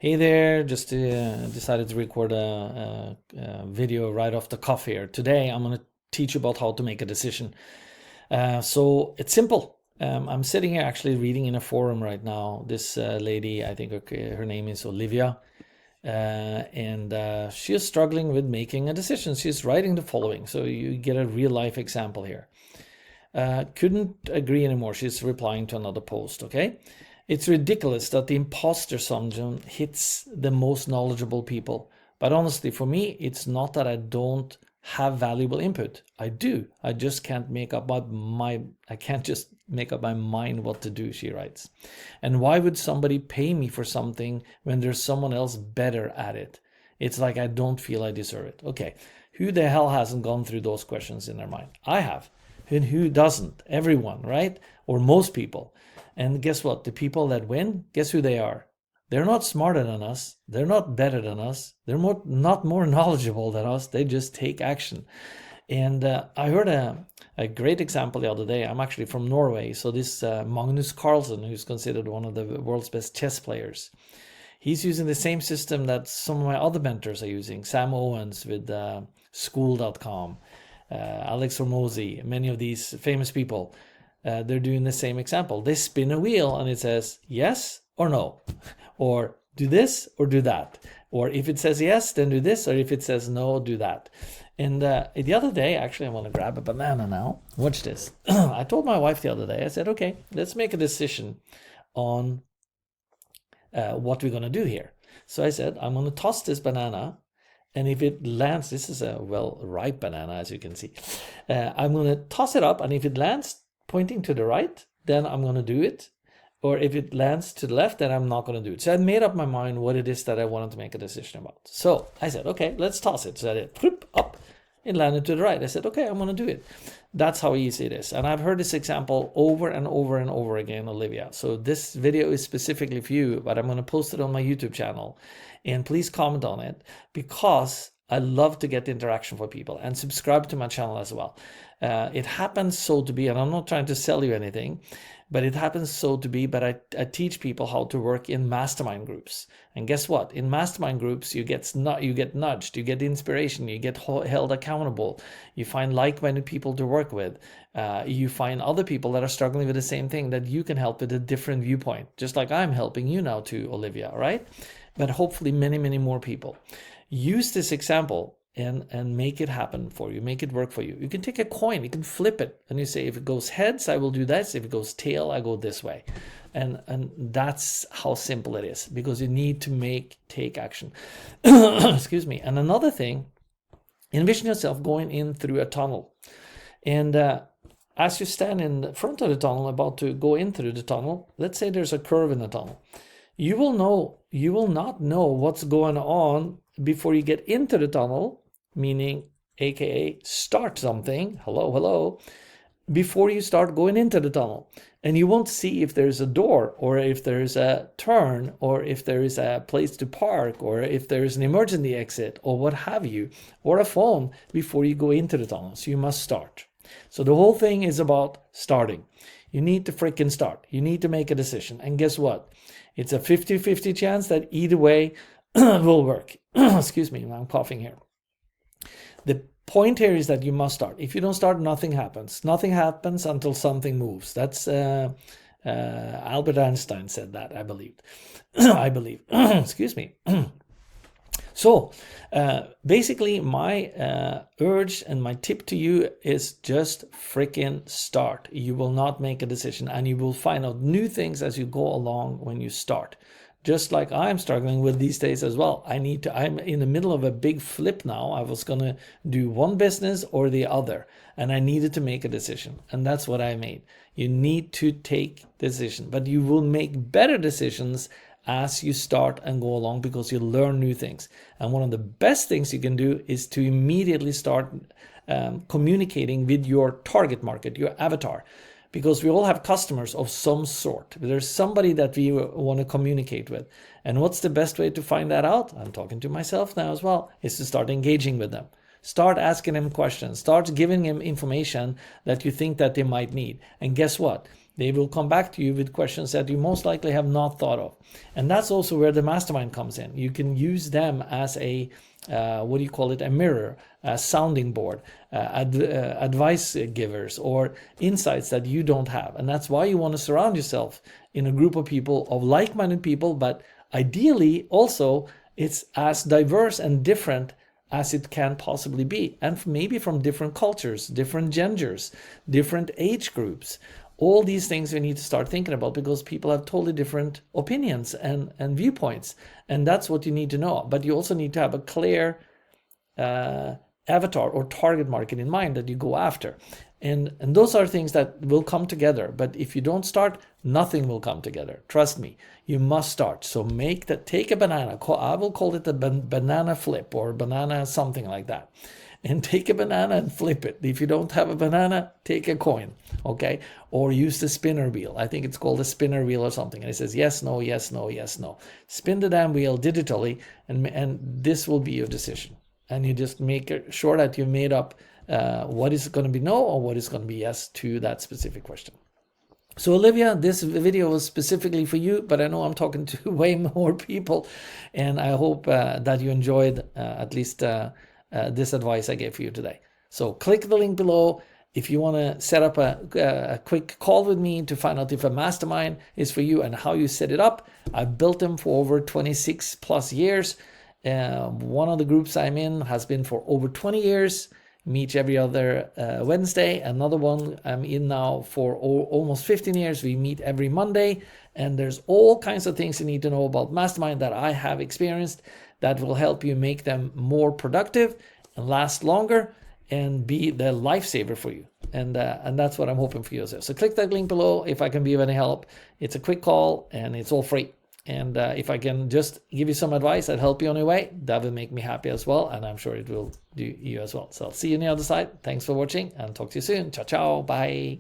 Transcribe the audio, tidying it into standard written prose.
Hey there, just decided to record a video right off the cuff here. Today I'm going to teach you about how to make a decision. So it's simple. I'm sitting here actually reading in a forum right now. This lady, I think her name is Olivia, and she is struggling with making a decision. She's writing the following, so you get a real life example here. Couldn't agree anymore. She's replying to another post, okay? It's ridiculous that the imposter syndrome hits the most knowledgeable people. But honestly, for me, it's not that I don't have valuable input. I do. I just can't make up I can't just make up my mind what to do, she writes. And why would somebody pay me for something when there's someone else better at it? It's like I don't feel I deserve it. Okay, who the hell hasn't gone through those questions in their mind? I have. And who doesn't? Everyone, right? Or most people. And guess what? The people that win, guess who they are? They're not smarter than us. They're not better than us. They're not more knowledgeable than us. They just take action. And I heard a great example the other day. I'm actually from Norway. So this Magnus Carlsen, who's considered one of the world's best chess players, he's using the same system that some of my other mentors are using. Sam Owens with school.com, Alex Hormozi, many of these famous people. They're doing the same example. They spin a wheel and it says yes or no, or do this or do that, or if it says yes, then do this, or if it says no, do that. And the other day, actually, I want to grab a banana now. Watch this. I told my wife the other day, I said, okay, let's make a decision on what we're going to do here. So I said, I'm going to toss this banana, and if it lands, this is a well-ripe banana, as you can see. I'm going to toss it up, and if it lands pointing to the right, then I'm going to do it. Or if it lands to the left, then I'm not going to do it. So I made up my mind what it is that I wanted to make a decision about. So I said, okay, let's toss it. So I did whoop, up, it landed to the right. I said, okay, I'm going to do it. That's how easy it is. And I've heard this example over and over and over again, Olivia. So this video is specifically for you, but I'm going to post it on my YouTube channel. And please comment on it, because I love to get interaction for people, and subscribe to my channel as well. It happens so to be, and I'm not trying to sell you anything, but it happens so to be, but I teach people how to work in mastermind groups. And guess what? In mastermind groups, you get nudged, you get inspiration, you get held accountable, you find like-minded people to work with, you find other people that are struggling with the same thing that you can help with a different viewpoint, just like I'm helping you now too, Olivia, right? But hopefully many, many more people. Use this example and make it happen for you, make it work for you. You can take a coin, you can flip it, and you say, if it goes heads, I will do this. If it goes tail, I go this way. And that's how simple it is, because you need to take action. Excuse me. And another thing, envision yourself going in through a tunnel. And as you stand in front of the tunnel, about to go in through the tunnel, let's say there's a curve in the tunnel. You will not know what's going on before you get into the tunnel, meaning aka start something, hello, before you start going into the tunnel. And you won't see if there's a door, or if there's a turn, or if there is a place to park, or if there's an emergency exit, or what have you, or a phone, before you go into the tunnel. So you must start. So the whole thing is about starting. You need to freaking start. You need to make a decision. And guess what? It's a 50-50 chance that either way will work. Excuse me, I'm coughing here. The point here is that you must start. If you don't start, nothing happens. Nothing happens until something moves. That's Albert Einstein said that, I believe. I believe. Excuse me. So basically my urge and my tip to you is just freaking start. You will not make a decision, and you will find out new things as you go along when you start. Just like I'm struggling with these days as well. I'm in the middle of a big flip now. I was going to do one business or the other, and I needed to make a decision. And that's what I made. You need to take decision, but you will make better decisions as you start and go along, because you learn new things. And one of the best things you can do is to immediately start communicating with your target market, your avatar. Because we all have customers of some sort. There's somebody that we want to communicate with. And what's the best way to find that out? I'm talking to myself now as well, is to start engaging with them. Start asking them questions. Start giving them information that you think that they might need. And guess what? They will come back to you with questions that you most likely have not thought of. And that's also where the mastermind comes in. You can use them as a, a mirror, a sounding board, advice givers, or insights that you don't have. And that's why you want to surround yourself in a group of people, of like-minded people, but ideally also it's as diverse and different as it can possibly be, and maybe from different cultures, different genders, different age groups. All these things we need to start thinking about, because people have totally different opinions and viewpoints, and that's what you need to know. But you also need to have a clear avatar or target market in mind that you go after. And those are things that will come together. But if you don't start, nothing will come together. Trust me, you must start. So take a banana. I will call it a banana flip, or banana something like that. And take a banana and flip it. If you don't have a banana, take a coin, okay? Or use the spinner wheel. I think it's called a spinner wheel or something. And it says yes, no, yes, no, yes, no. Spin the damn wheel digitally, and this will be your decision. And you just make sure that you've made up what is going to be no or what is going to be yes to that specific question. So Olivia, this video was specifically for you, but I know I'm talking to way more people, and I hope that you enjoyed at least this advice I gave for you today. So click the link below if you want to set up a quick call with me to find out if a mastermind is for you and how you set it up. I've built them for over 26 plus years. One of the groups I'm in has been for over 20 years. Meet every other Wednesday. Another one I'm in now for almost 15 years. We meet every Monday, and there's all kinds of things you need to know about mastermind that I have experienced that will help you make them more productive and last longer and be the lifesaver for you. And that's what I'm hoping for you as well. So click that link below if I can be of any help. It's a quick call and it's all free. And if I can just give you some advice that help you on your way, that will make me happy as well. And I'm sure it will do you as well. So I'll see you on the other side. Thanks for watching and talk to you soon. Ciao, ciao. Bye.